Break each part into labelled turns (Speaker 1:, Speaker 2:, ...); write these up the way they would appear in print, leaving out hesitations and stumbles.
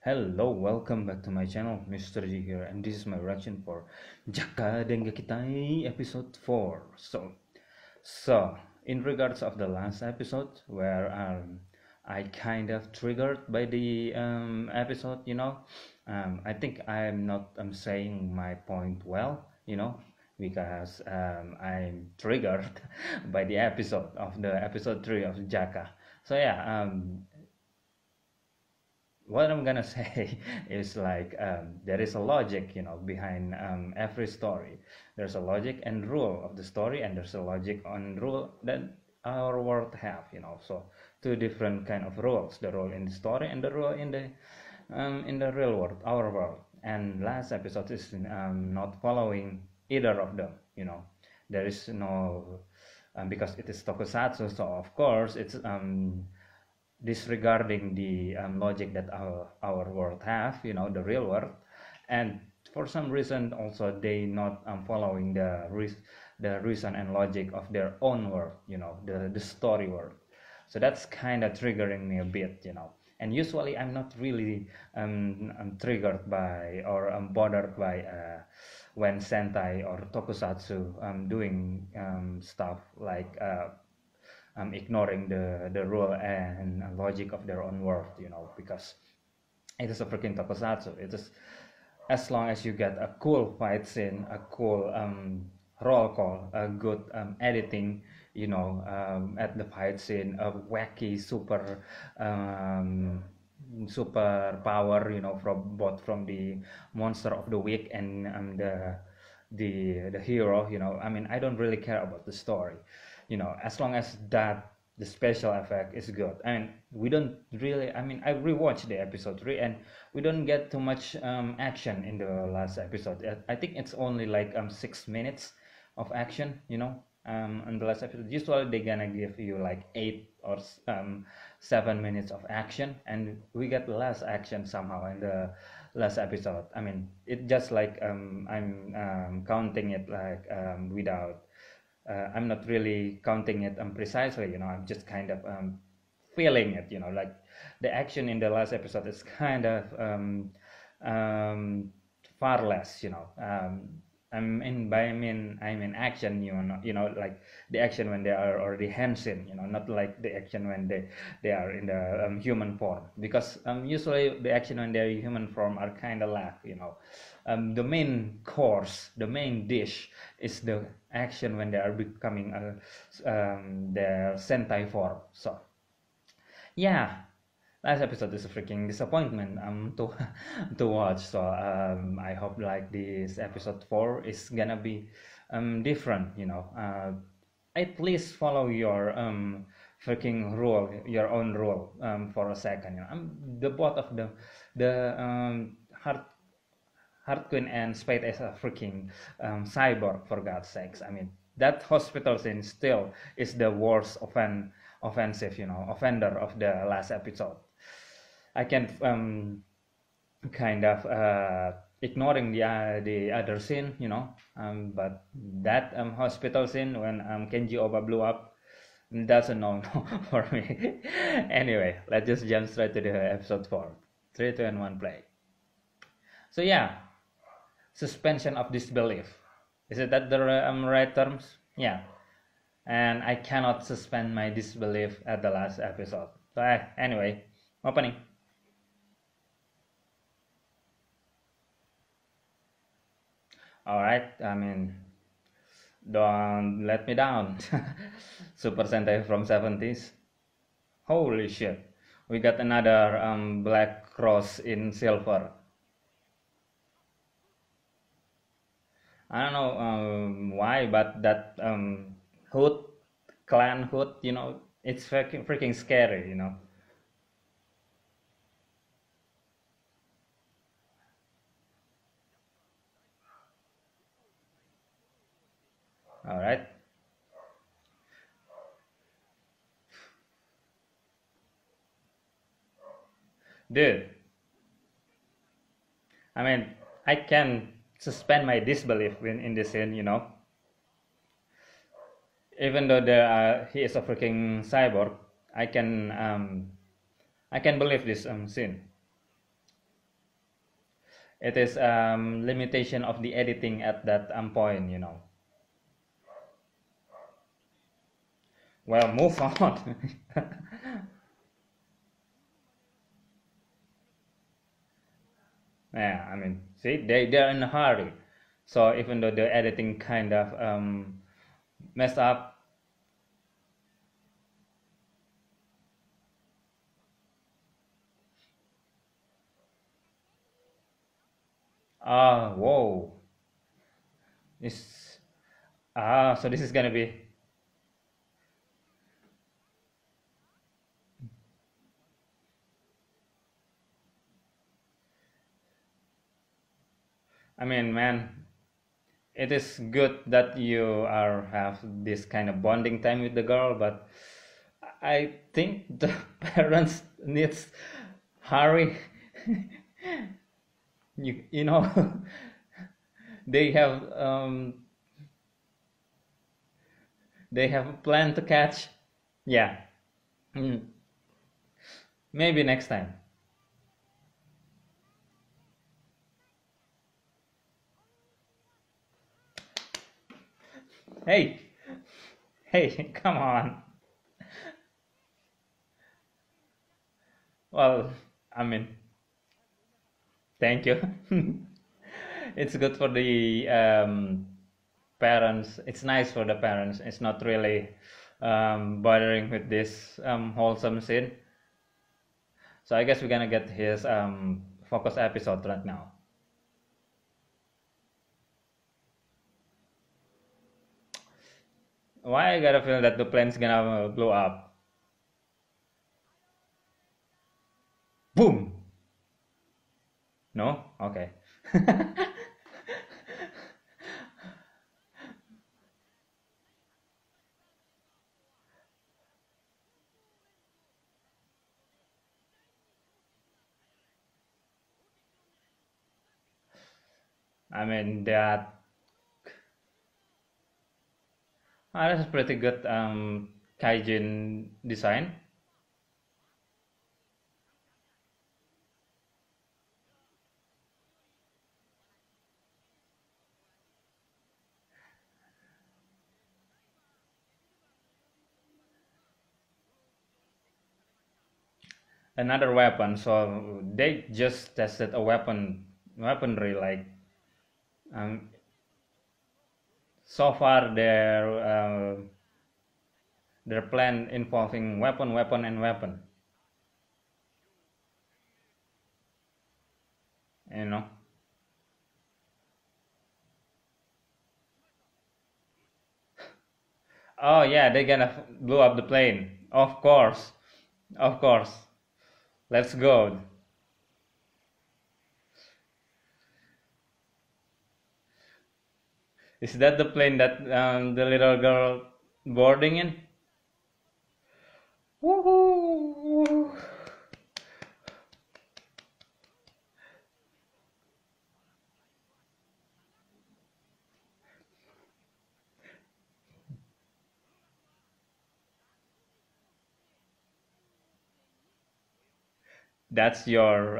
Speaker 1: Hello, welcome back to my channel, meestergee here, and this is my reaction for JAKQ Dengekitai episode 4. So in regards of the last episode where I kind of triggered by the episode, I think I'm not saying my point well, because I'm triggered by the episode of the episode 3 of JAKQ. So yeah, what I'm gonna say is like there is a logic, behind every story. There's a logic and rule of the story, and there's a logic and rule that our world have, So two different kind of rules: the rule in the story and the rule in the real world, our world. And last episode is not following either of them. There is no because it is tokusatsu, so of course it's disregarding the logic that our world have, the real world. And for some reason also they not following the reason and logic of their own world, the story world. So that's kind of triggering me a bit, and usually I'm not really triggered by or bothered by when sentai or tokusatsu doing stuff like ignoring the rule and logic of their own world, because it is a freaking tokusatsu. It is, as long as you get a cool fight scene, a cool roll call, a good editing, at the fight scene, a wacky super power, from the monster of the week and the hero, I mean, I don't really care about the story, as long as that the special effect is good. And we don't really, I mean, I rewatched the episode 3 and we don't get too much action in the last episode. I think it's only like 6 minutes of action, in the last episode. Usually they're gonna give you like 8 or 7 minutes of action, and we get less action somehow in the last episode. I mean, it just like I'm counting it like without I'm not really counting it precisely, I'm just kind of feeling it, like the action in the last episode is kind of far less, I mean action, like the action when they are already hands in, not like the action when they are in the human form, because usually the action when they're human form are kind of lack, the main course, the main dish is the action when they are becoming their sentai form. So yeah, last episode is a freaking disappointment to to watch. So I hope like this episode 4 is gonna be different, at least follow your freaking rule, your own rule, for a second, the both of the Heart Queen and Spade as a freaking cyborg, for God's sakes. I mean, that hospital scene still is the worst offensive, offender of the last episode. I can kind of ignoring the other scene, but that hospital scene when Kenji Oba blew up, that's a no for me. Anyway, let's just jump straight to the episode 4. 3, 2, and 1, play. So yeah, suspension of disbelief. Is it that the right terms? Yeah. And I cannot suspend my disbelief at the last episode. So anyway, opening. Alright, I mean, don't let me down. Super Sentai from 70s. Holy shit. We got another black cross in silver. I don't know why, but that hood, clan hood, it's freaking scary, All right. Dude, I mean, I can suspend my disbelief in this scene, Even though he is a freaking cyborg, I can believe this scene. It is limitation of the editing at that point, you know. Well, move on. Yeah, I mean, see, they're in a hurry. So even though the editing kind of messed up, whoa, this so this is gonna be. I mean, man, it is good that you are have this kind of bonding time with the girl, but I think the parents needs hurry. You know, they have they have a plan to catch. Yeah, mm, maybe next time. Hey, hey, come on. Well, I mean, thank you. It's good for the parents. It's nice for the parents. It's not really bothering with this wholesome scene. So I guess we're gonna get his focus episode right now. Why I gotta feel that the plane's gonna blow up? Boom! No? Okay. I mean that's pretty good kaijin design. Another weapon. So they just tested a weaponry like um, so far their plan involving weapon and weapon. You know. Oh yeah, they're gonna blow up the plane. Of course. Let's go. Is that the plane that the little girl boarding in? Woohoo! That's your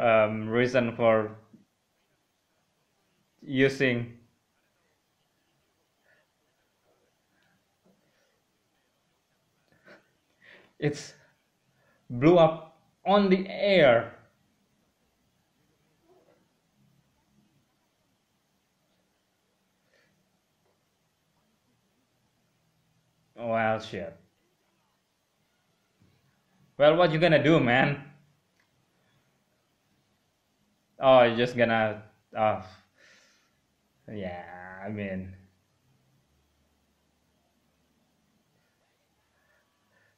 Speaker 1: reason for using it's blew up on the air. Well, shit. Well, what you gonna do, man? Oh, you're just gonna. Oh, yeah. I mean,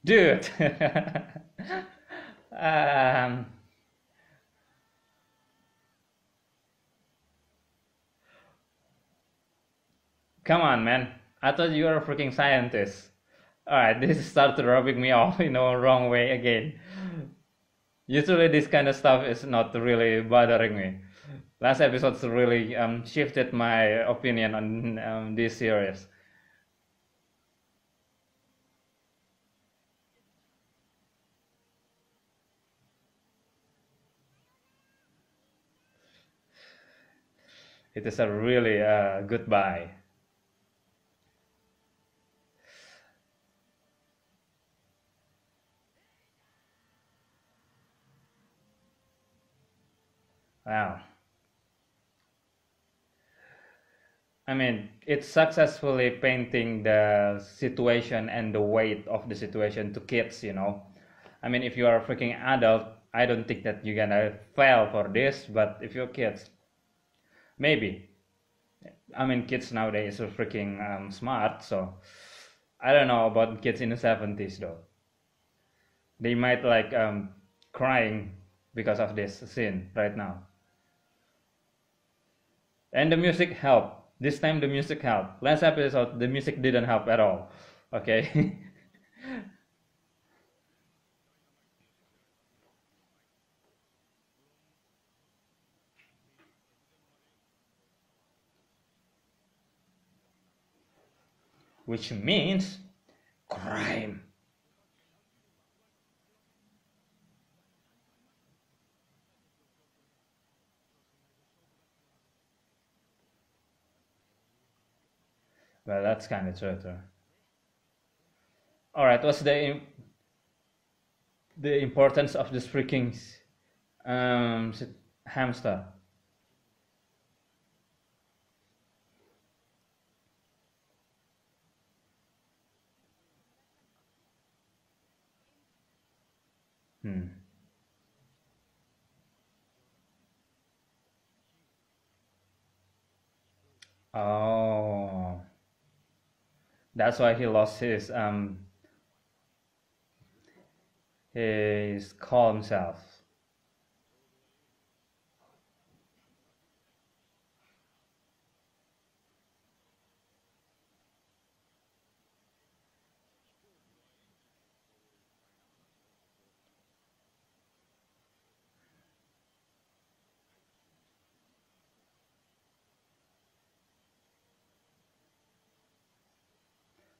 Speaker 1: dude. um, Come on, man. I thought you were a freaking scientist. Alright, this started rubbing me off in a wrong way again. Usually this kind of stuff is not really bothering me. Last episode's really shifted my opinion on this series. It is a really goodbye. Wow. I mean, it's successfully painting the situation and the weight of the situation to kids, you know. I mean, if you are a freaking adult, I don't think that you're gonna fail for this, but if you're kids, maybe. I mean, kids nowadays are freaking smart, so I don't know about kids in the 70s though. They might like crying because of this scene right now. And the music helped. This time the music helped. Last episode, the music didn't help at all. Okay. Which means crime. Well, that's kind of true, too. All right, what's the importance of this freaking um, hamster? Hmm. Oh, that's why he lost his calm self.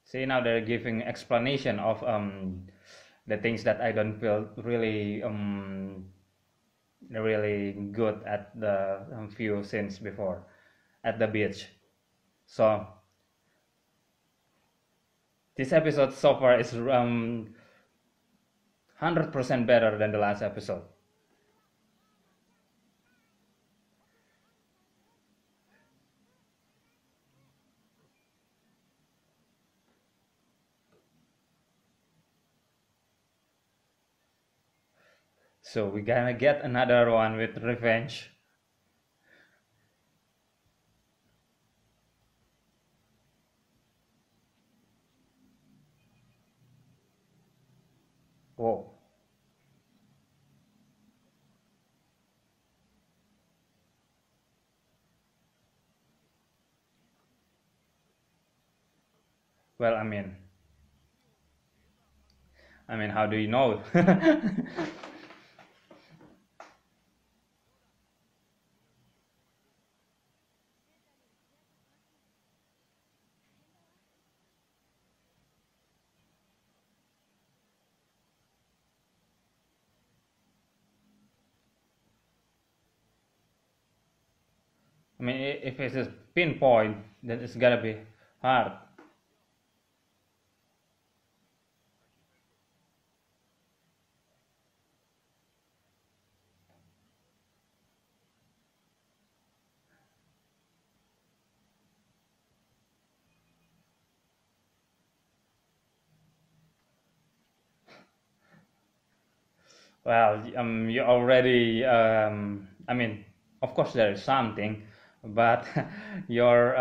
Speaker 1: See, now they're giving explanation of the things that I don't feel really good at the few scenes before at the beach. So this episode so far is 100% better than the last episode. So we're gonna get another one with revenge. Whoa. Well, I mean, how do you know? I mean, if it's a pinpoint, then it's gotta be hard. Well, you already, I mean, of course there is something, but your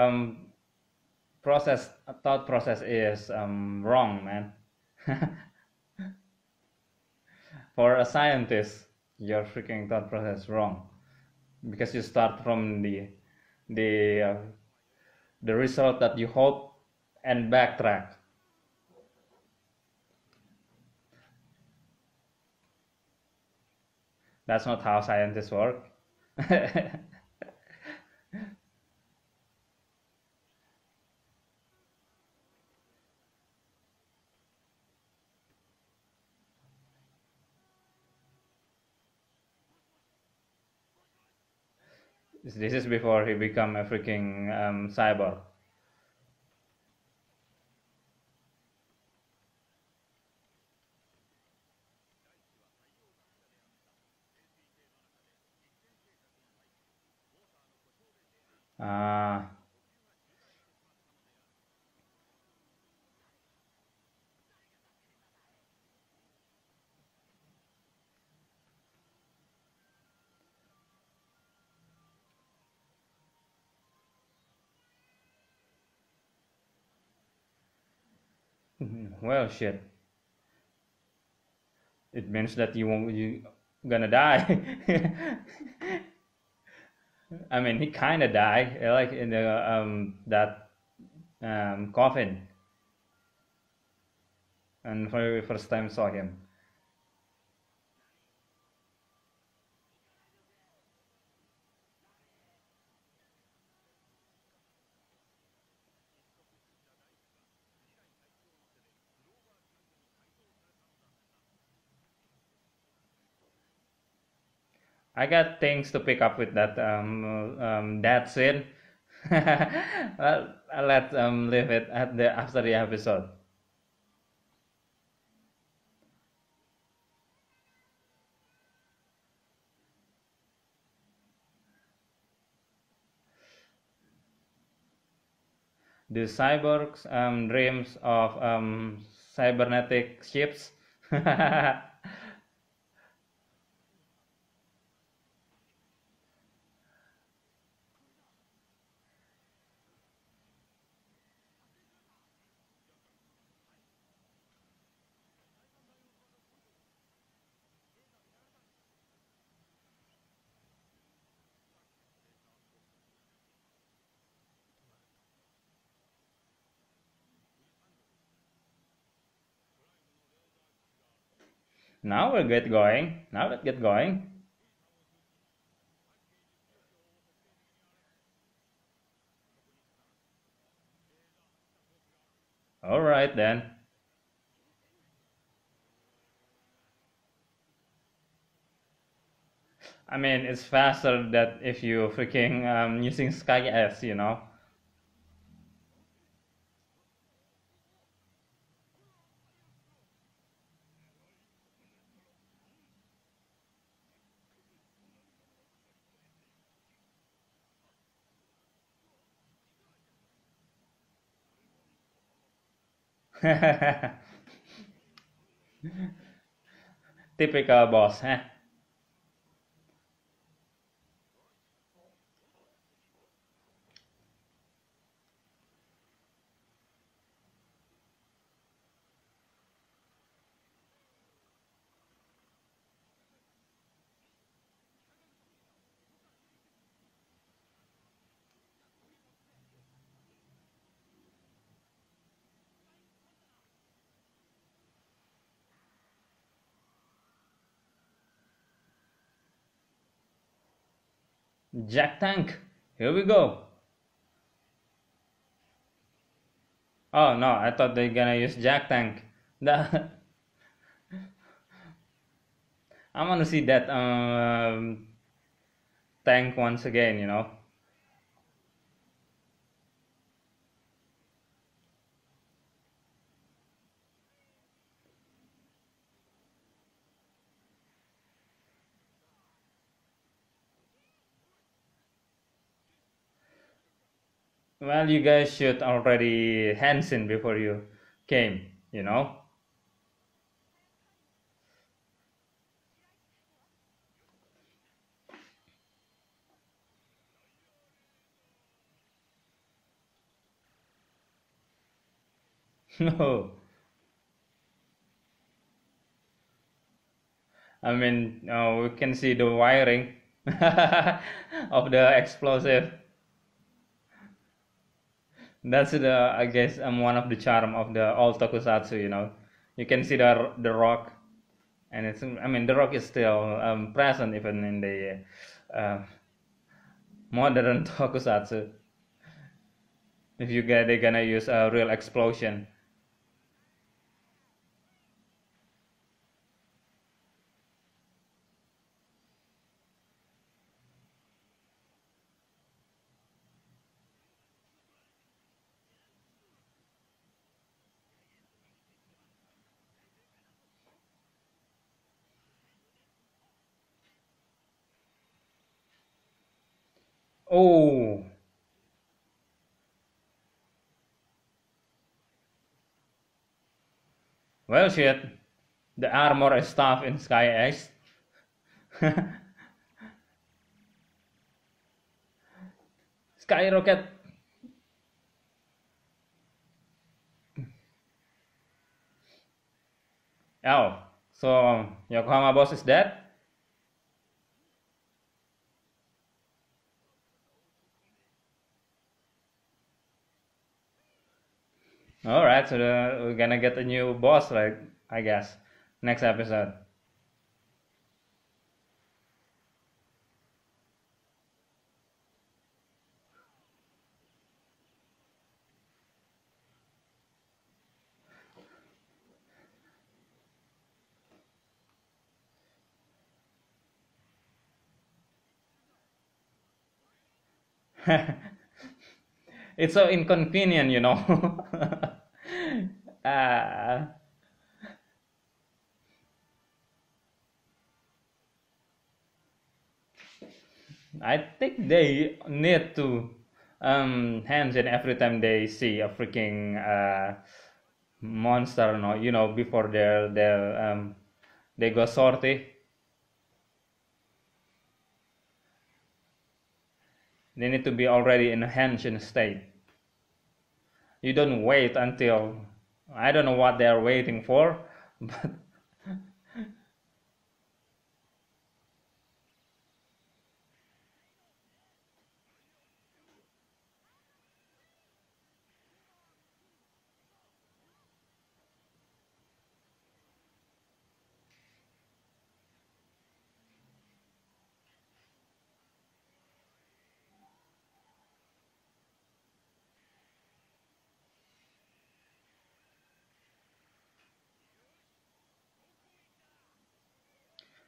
Speaker 1: thought process is wrong, man. For a scientist, your freaking thought process is wrong because you start from the uh, the result that you hope and backtrack. That's not how scientists work. This is before he become a freaking cyborg. Ah, well, shit. It means that you gonna die. I mean, he kind of died, like in the that coffin, and for the first time saw him. I got things to pick up with that scene. Well, let's leave it at the after the episode. The cyborgs dreams of cybernetic ships. Now we'll get going. Now let's get going. All right then. I mean, it's faster that if you freaking using Sky S, you know. Typical boss, huh? Jack Tank. Here we go. Oh no, I thought they're gonna use Jack Tank. The, I want to see that tank once again, you know. Well, you guys should already Hansen before you came, you know. No, I mean, we can see the wiring of the explosive. That's the, I guess, one of the charm of the old tokusatsu. You know, you can see the rock, and it's. I mean, the rock is still present even in the modern tokusatsu. If you get, they're gonna use a real explosion. Oh, well, shit. The armor is tough in Sky Ice. Skyrocket. Oh, so Yokohama boss is dead? Alright, so we're gonna get a new boss, like, I guess, next episode. It's so inconvenient, you know. uh, I think they need to hands in every time they see a freaking monster, no, you know, before they go sortie. They need to be already in a henshin state. You don't wait until I don't know what they are waiting for, but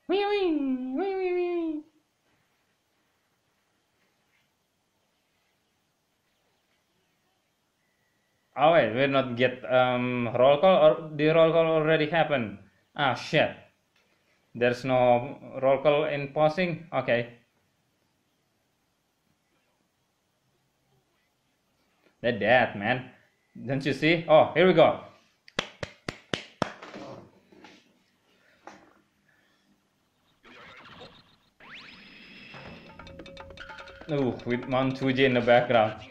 Speaker 1: wee wee wee wee wee. Oh wait, we're not get roll call, or the roll call already happened. Ah shit. There's no roll call in pausing. Okay. They're dead, man. Don't you see? Oh, here we go. Ooh, with Mount Fuji in the background.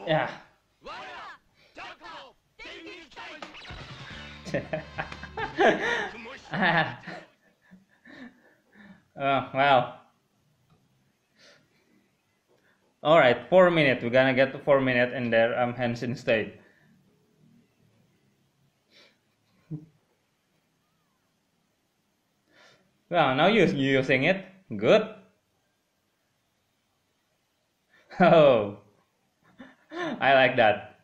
Speaker 1: Yeah. Well. All right, 4 minutes. We're gonna get to 4 minutes in their Henshin state. Well, now you're using it. Good. Oh, I like that.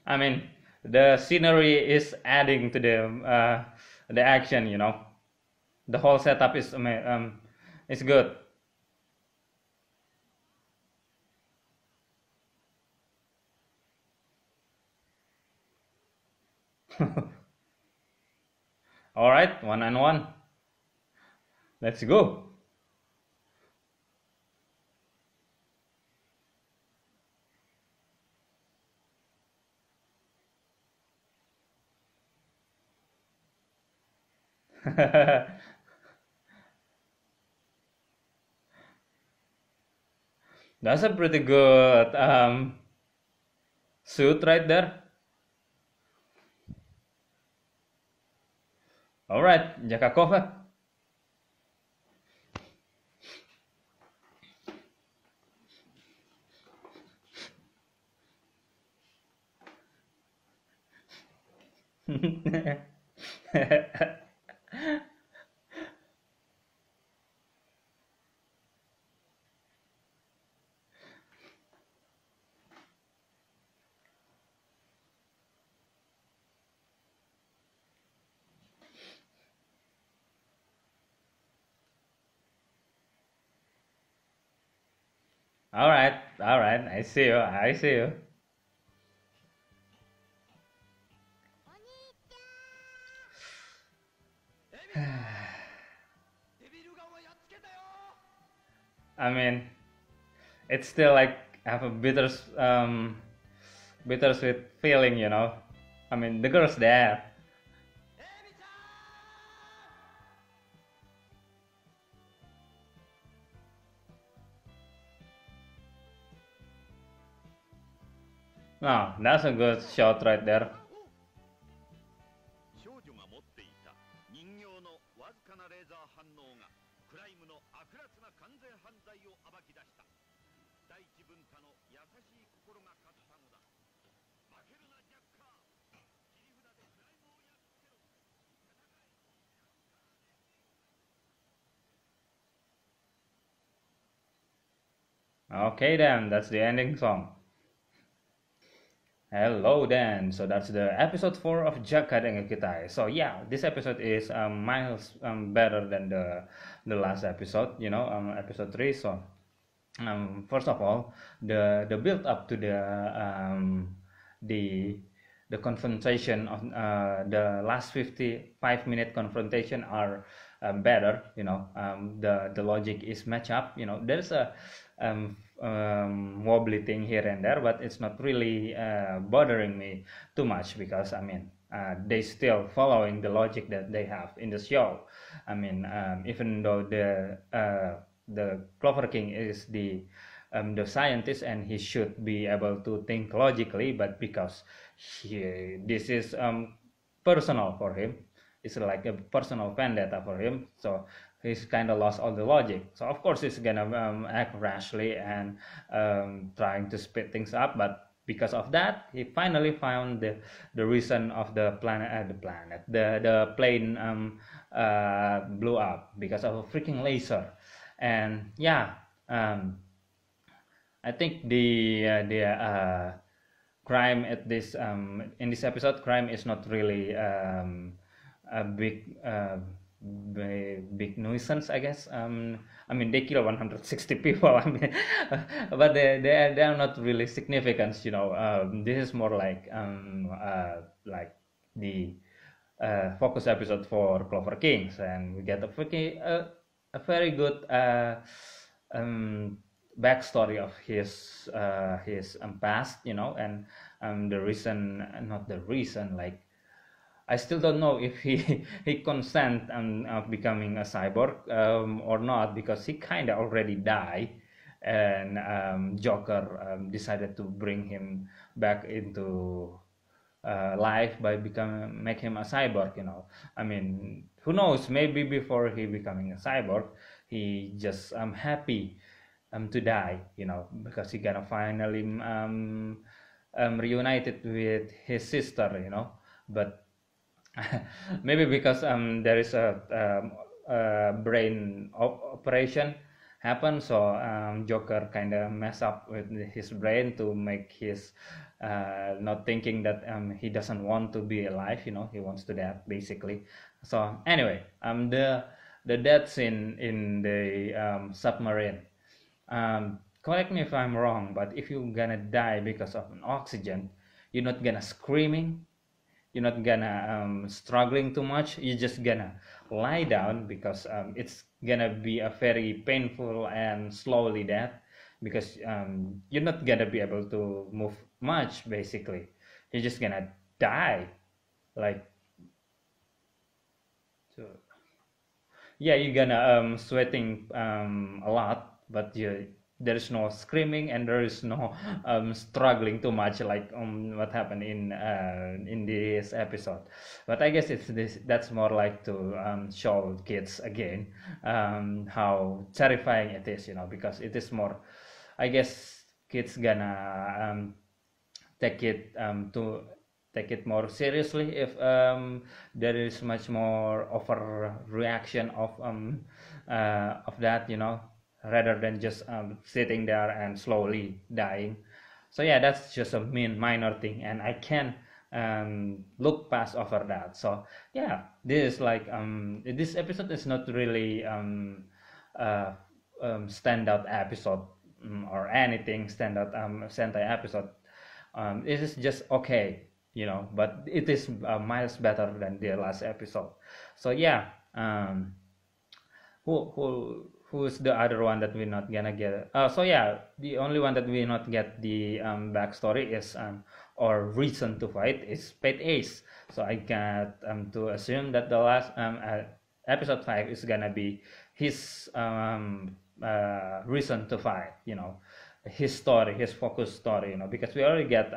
Speaker 1: I mean, the scenery is adding to the action. You know, the whole setup is good. All right, one and one. Let's go. That's a pretty good suit right there. All right, JAKQ. all right. I see you. I see you. I mean, it's still like have a bittersweet feeling, you know. I mean, the girl's there. No, that's a good shot right there.
Speaker 2: 少女が持っていた人形のわずかなレーザー反応がクライムの悪辣な完全犯罪を暴き出した。第一文化の優しい心が勝ったのだ。負けるなジャッカー。切り札でクライムをやっつけろ。
Speaker 1: Okay, then that's the ending song. Hello then. So that's the episode 4 of JAKQ Dengekitai. So yeah, this episode is miles better than the last episode, you know, episode 3. So first of all, the build up to the the confrontation of the last 55-minute confrontation are better, you know. The logic is match up, you know. There's a wobbly thing here and there, but it's not really bothering me too much because I mean they still following the logic that they have in the show. I mean, even though the Clover King is the scientist and he should be able to think logically, but because this is personal for him, it's like a personal vendetta for him, so he's kind of lost all the logic. So of course he's gonna act rashly and trying to speed things up, but because of that he finally found the reason of the plane blew up because of a freaking laser. And yeah, um, I think the crime at this in this episode, crime is not really a big nuisance, I guess. I mean, they kill 160 people. I mean, but they are not really significant. You know, this is more like the focus episode for Clover Kings, and we get a very good um, backstory of his past, you know, and the reason, not the reason, like I still don't know if he he consent of becoming a cyborg or not because he kind of already died, and Joker decided to bring him back into life by become make him a cyborg. You know, I mean, who knows? Maybe before he becoming a cyborg, he just happy to die. You know, because he gonna finally reunited with his sister. You know, but maybe because there is a brain operation happen, so Joker kind of mess up with his brain to make his not thinking that he doesn't want to be alive, you know, he wants to death basically. So anyway, the death scene in the submarine, correct me if I'm wrong, but if you're gonna die because of an oxygen, you're not gonna screaming, you're not gonna struggling too much, you're just gonna lie down because it's gonna be a very painful and slowly death because you're not gonna be able to move much basically, you're just gonna die like so. Yeah, you're gonna sweating a lot, but there is no screaming and there is no struggling too much like what happened in this episode. But I guess it's this that's more like to show kids again how terrifying it is, you know, because it is more, I guess kids gonna take it to take it more seriously if there is much more overreaction of that, you know, rather than just sitting there and slowly dying. So yeah, that's just a minor thing, and I can look past over that. So yeah, this is like this episode is not really standout episode or anything standard sentai episode. It is just okay, but it is miles better than the last episode. So yeah, who's the other one that we're not gonna get? So yeah, the only one that we not get the backstory is or reason to fight is Pet Ace. So I got to assume that the last episode 5 is gonna be his reason to fight. His story, his focus story. Because we already get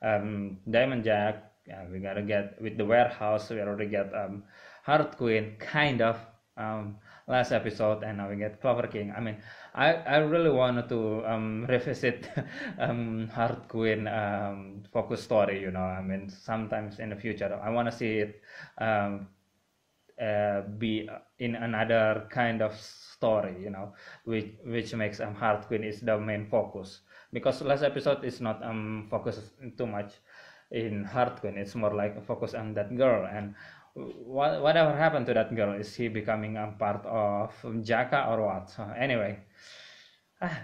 Speaker 1: Diamond Jack. We gotta get with the warehouse. We already get Heart Queen, kind of. Last episode, and now we get Clover King. I mean, I really wanted to revisit Heart Queen focus story. I mean, sometimes in the future, I want to see it be in another kind of story. Which makes Heart Queen is the main focus, because last episode is not focused too much in Heart Queen. It's more like a focus on that girl, and whatever happened to that girl. Is he becoming a part of JAKQ or what? So anyway,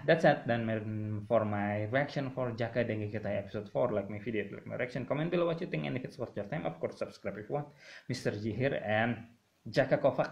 Speaker 1: that's it then for my reaction for JAKQ Dengekitai episode 4. Like my video, like my reaction, comment below what you think, and if it's worth your time, of course subscribe if you want. Mr. G here, and JAKQ Kovac.